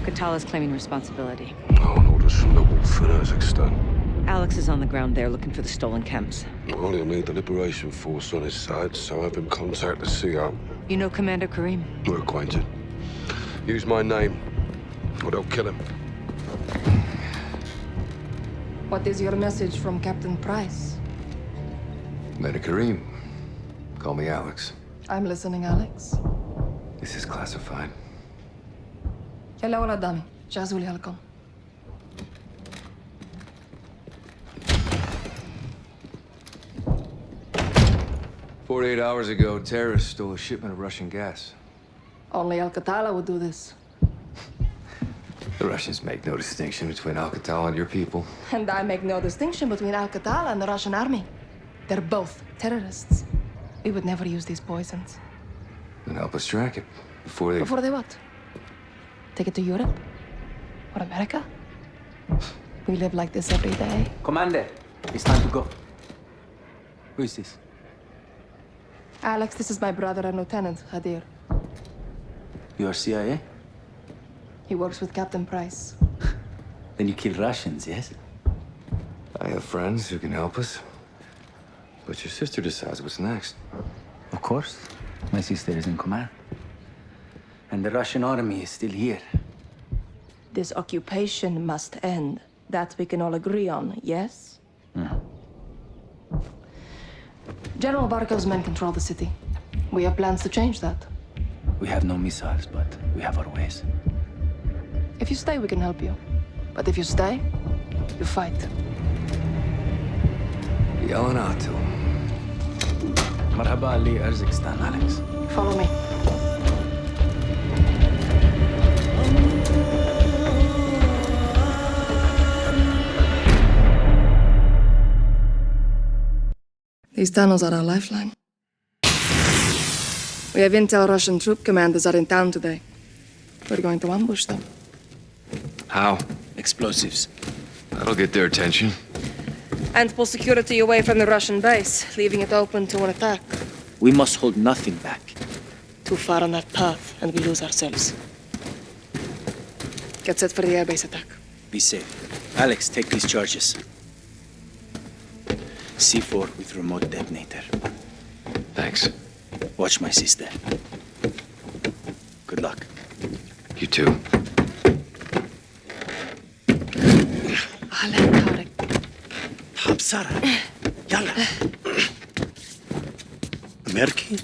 Al-Qatala is claiming responsibility. On orders from the wolf in Urzikistan. Alex is on the ground there looking for the stolen chems. Well, he'll need the Liberation Force on his side, so have him contact the CO. You know Commander Karim? We're acquainted. Use my name, or they'll kill him. What is your message from Captain Price? Commander Karim. Call me Alex. I'm listening, Alex. This is classified. يلا ولا قدامي جهزوا لي هالكم. "48 hours ago, terrorists stole a shipment of Russian gas. Only Al-Qatala would do this. The Russians make no distinction between Al-Qatala and your people. And I make no distinction between Al-Qatala and the Russian army. They're both terrorists. We would never use these poisons. Then help us track it before they... Before they what? Take it to Europe? Or America? We live like this every day. Commander, it's time to go. Who is this? Alex, this is my brother and Lieutenant, Hadir. You are CIA? He works with Captain Price. Then you kill Russians, yes? I have friends who can help us. But your sister decides what's next. Of course. My sister is in command. And the Russian army is still here. This occupation must end. That we can all agree on, yes? General Barkov's men control the city. We have plans to change that. We have no missiles, but we have our ways. If you stay, we can help you. But if you stay, you fight. Yelanato. Marhaba Ali Urzikistan, Alex. Follow me. These tunnels are our lifeline. We have intel Russian troop commanders are in town today. We're going to ambush them. How? Explosives. That'll get their attention. And pull security away from the Russian base, leaving it open to an attack. We must hold nothing back. Too far on that path, and we lose ourselves. Get set for the airbase attack. Be safe. Alex, take these charges. C4 with remote detonator. Thanks. Watch my sister. Good luck. You too. Habsara. Yalla. Merki?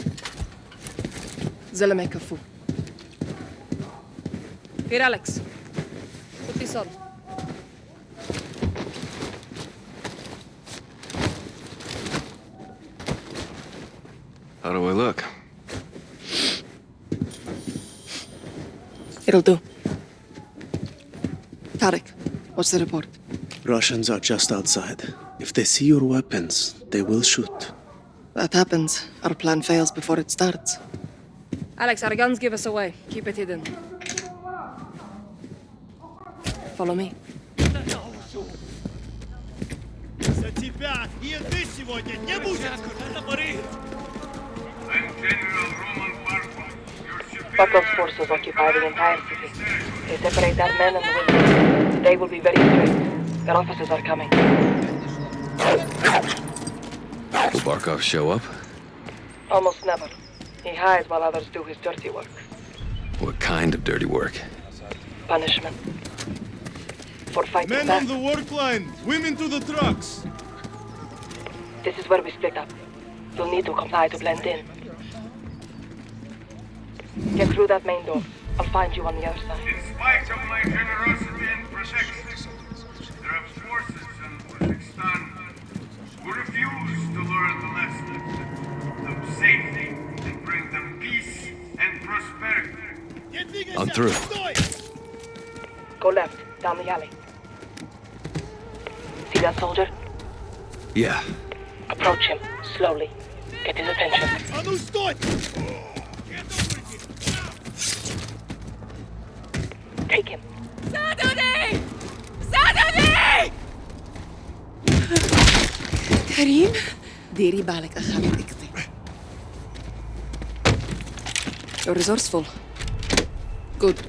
Zeleme kafu. Here, Alex. Put this on. How do I look? It'll do. Tarek, what's the report? Russians are just outside. If they see your weapons, they will shoot. That happens. Our plan fails before it starts. Alex, our guns give us away. Keep it hidden. Follow me. Barkov's forces occupy the entire city. They separate our men and women. They will be very strict. Their officers are coming. Will Barkov show up? Almost never. He hides while others do his dirty work. What kind of dirty work? Punishment. For fighting Men back. on the work line! Women to the trucks! This is where we split up. You'll need to comply to blend in. Get through that main door. I'll find you on the other side. In spite of my generosity and protection, there are forces in Urzikistan who refuse to learn the lesson of safety and bring them peace and prosperity. I'm through. Go left, down the alley. See that soldier? Yeah. Approach him, slowly. Get his attention. А ну стой! Take him. ساعدوني! ساعدوني! كريم ديري بالك أخلي اكتي. You're resourceful. Good.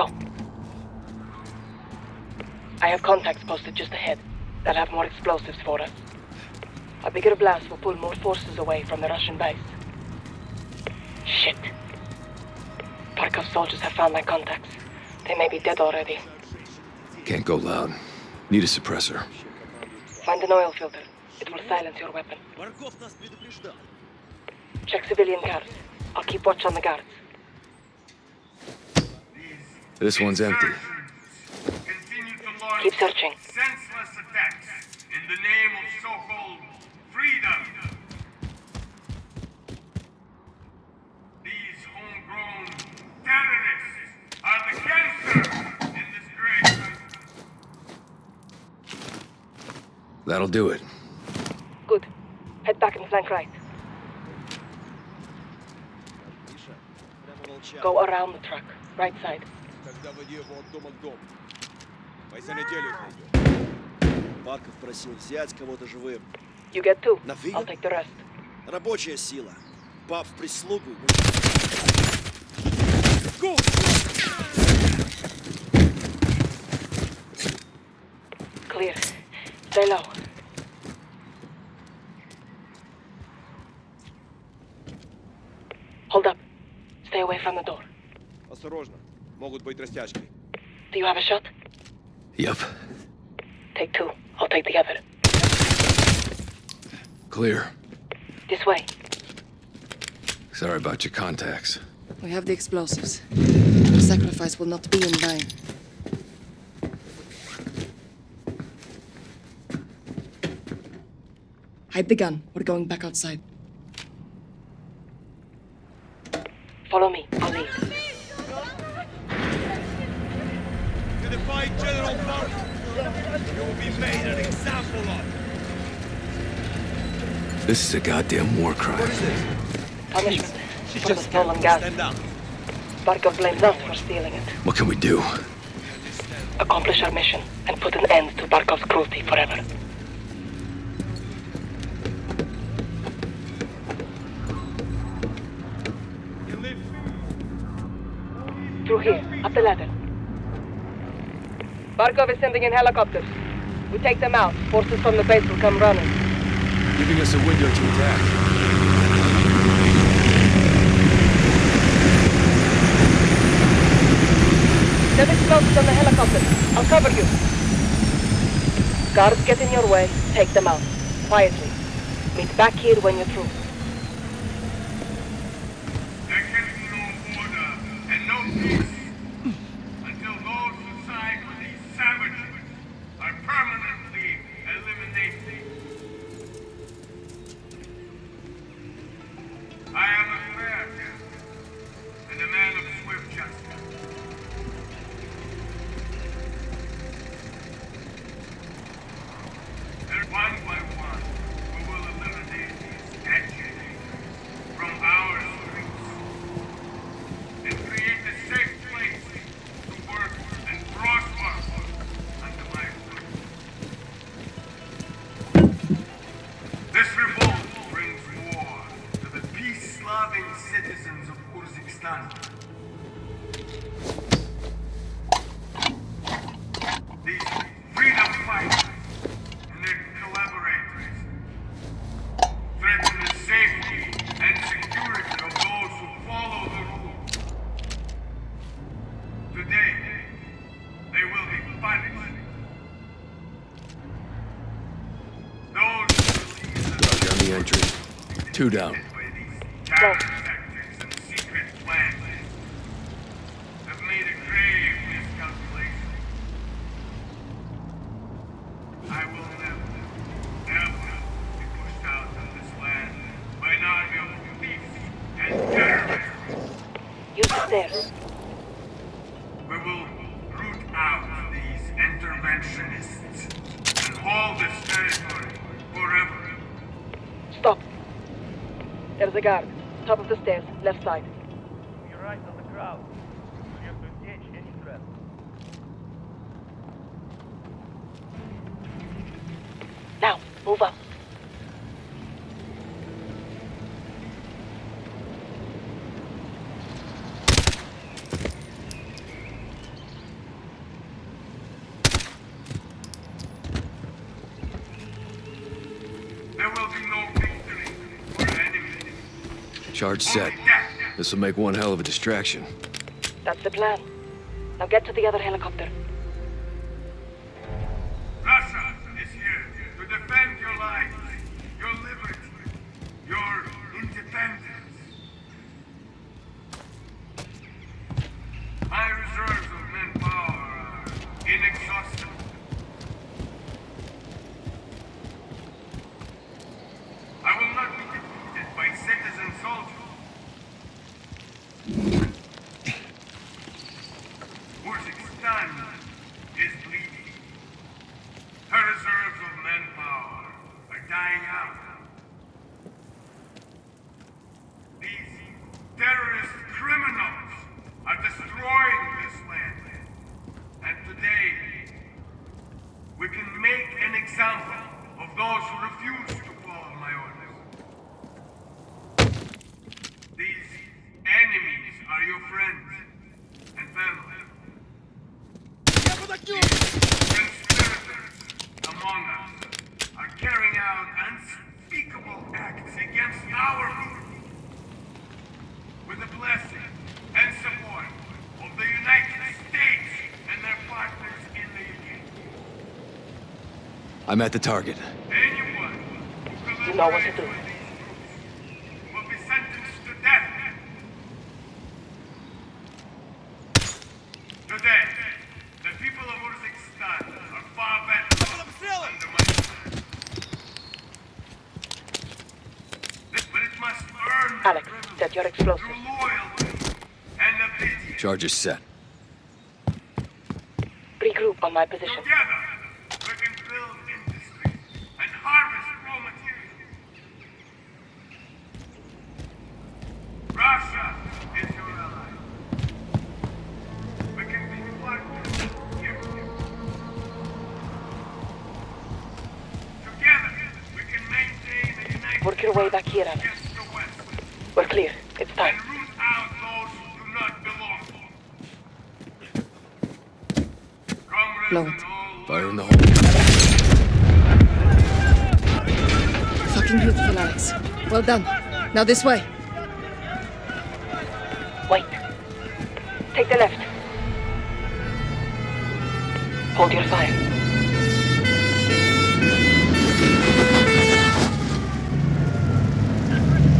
So, I have contacts posted just ahead that have more explosives for us. A bigger blast will pull more forces away from the Russian base. Shit. Barkov's soldiers have found my contacts. They may be dead already. Can't go loud. Need a suppressor. Find an oil filter. It will silence your weapon. Барков нас предупреждал. Check civilian cars. I'll keep watch on the guards. This one's empty. Continue to launch Keep searching. senseless attacks in the name of so-called freedom. These homegrown terrorists are the cancer in this great country. That'll do it. Good. Head back and flank right. Go around the truck. Right side. Когда води его от дома к дому. По за неделю найдем. Барков просил взять кого-то живым. You get two. На I'll take the rest. Рабочая сила. Пап в прислугу. Clear. Stay low. Hold up. Stay away from the door. Осторожно. Могут быть растяжки. Do you have a shot? Yep. Take two. I'll take the other. Clear. This way. Sorry about your contacts. We have the explosives. The sacrifice will not be in vain. Hide the gun. We're going back outside. Follow me. I'll lead. To the fight, General Barkov. You will be made an example of. This is a goddamn war crime. Punishment for the stolen gas. Stand down. Barkov blames us for stealing it. What can we do? Accomplish our mission and put an end to Barkov's cruelty forever. Through here, up the ladder. Barkov is sending in helicopters. We take them out. Forces from the base will come running. Giving us a window to attack. Set explosives on the helicopters. I'll cover you. Guards get in your way. Take them out. Quietly. Meet back here when you're through. There can be no order and no peace until those who side with these savages are permanently eliminated. I am a fair man and a man of swift justice. And one by one, we will eliminate these agitators from our streets and create a safe place to work and prosper under my rule. This revolt brings war to the peace-loving citizens of Urzikistan. These freedom fighters and their collaborators threaten the safety and security of those who follow the rules. Today, they will be punished. Those who believe that Dog on the entry. Two down. by these terror tactics and secret plans have made a grave miscalculation. I will never, ever be pushed out of this land by an army of thieves and terrorists. Use the stairs. We will root out these interventionists and hold this territory forever. Stop. There's a guard. Top of the stairs, left side. Be right on the crowd. We have to engage any threat. Now, move up. Charge set. This'll make one hell of a distraction. That's the plan. Now get to the other helicopter. Russia is here to defend your lives, your liberty, your independence. My reserves of manpower are inexhaustible. I will not be defeated by citizen soldiers. Urzikistan is bleeding. Her reserves of manpower are dying out. These terrorist criminals are destroying this land. And today, we can make an example of those who refuse to follow my orders. These enemies are your friends and family. Conspirators among us are carrying out unspeakable acts against our people. With the blessing and support of the United States and their partners in the UK. I'm at the target. Anyone who You know what to do. collaborates with these groups will be sentenced to death. Today, the people of Urzikistan are far better under my command. But it must earn the Alex, privilege set your explosives. through loyalty and obedience. Charges set. Regroup on my position. Together, we can build industry and harvest raw materials. Russia is your ally. We can be partners here. Together, we can maintain the United Work your way back here, Alex. against the West We're clear. It's time. and root out those who do not belong. Comrades Blow it. and all Fire in the hole. Fucking beautiful, Alex. Well done. Now this way. Wait. Take the left. Hold your fire.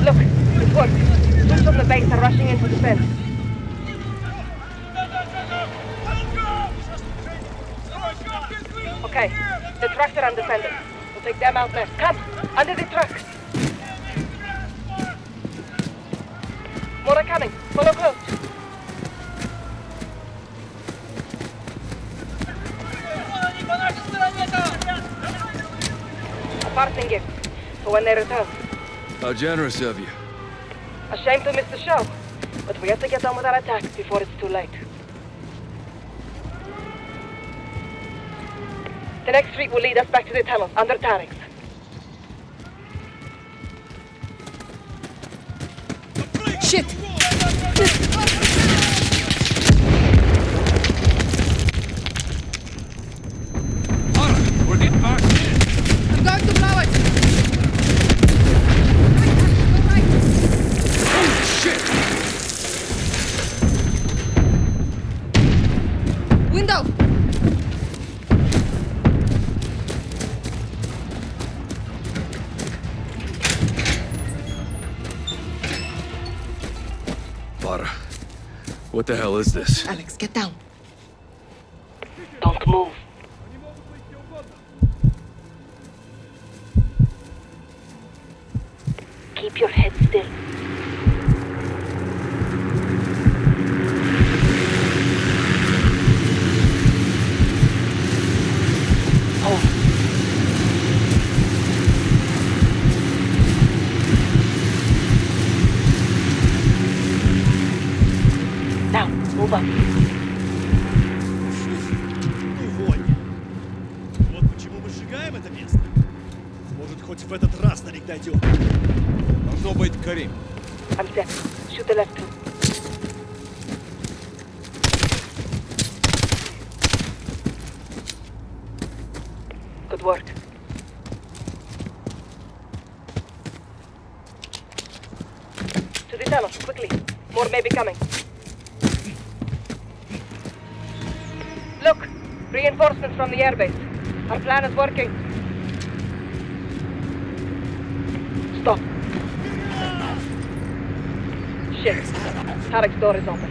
Look, it worked. Troops on the base are rushing into the fence. Okay, the trucks are undefended. We'll take them out next. Come, under the trucks. More are coming. Follow close. A parting gift for when they return. How generous of you. A shame to miss the show, but we have to get on with our attack before it's too late. The next street will lead us back to the tunnels under Tarek's. Shit! We're getting back. I'm going to blow it! Window! Vara, what the hell is this? Alex, get down. Don't move. Keep your head still. Now, move up. Ну, вонь. Вот почему мы сжигаем это место. Может, хоть в этот раз на них дойдем. Должно быть Карим. I'm set. Shoot the left too. Good work. tunnel, quickly. More may be coming. Look! Reinforcements from the airbase. Our plan is working. Stop. Shit. Tarek's door is open.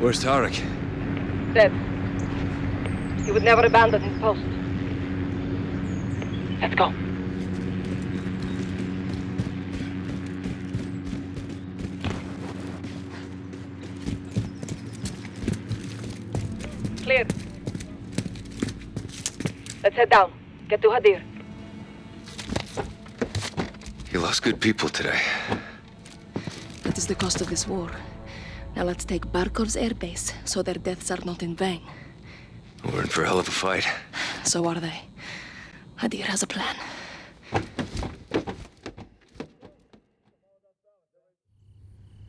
Where's Tarek? Dead. He would never abandon his post. Let's go. Clear. Let's head down. Get to Hadir. You lost good people today. That is the cost of this war. Now let's take Barkov's airbase, so their deaths are not in vain. We're in for a hell of a fight. So are they. Hadir has a plan.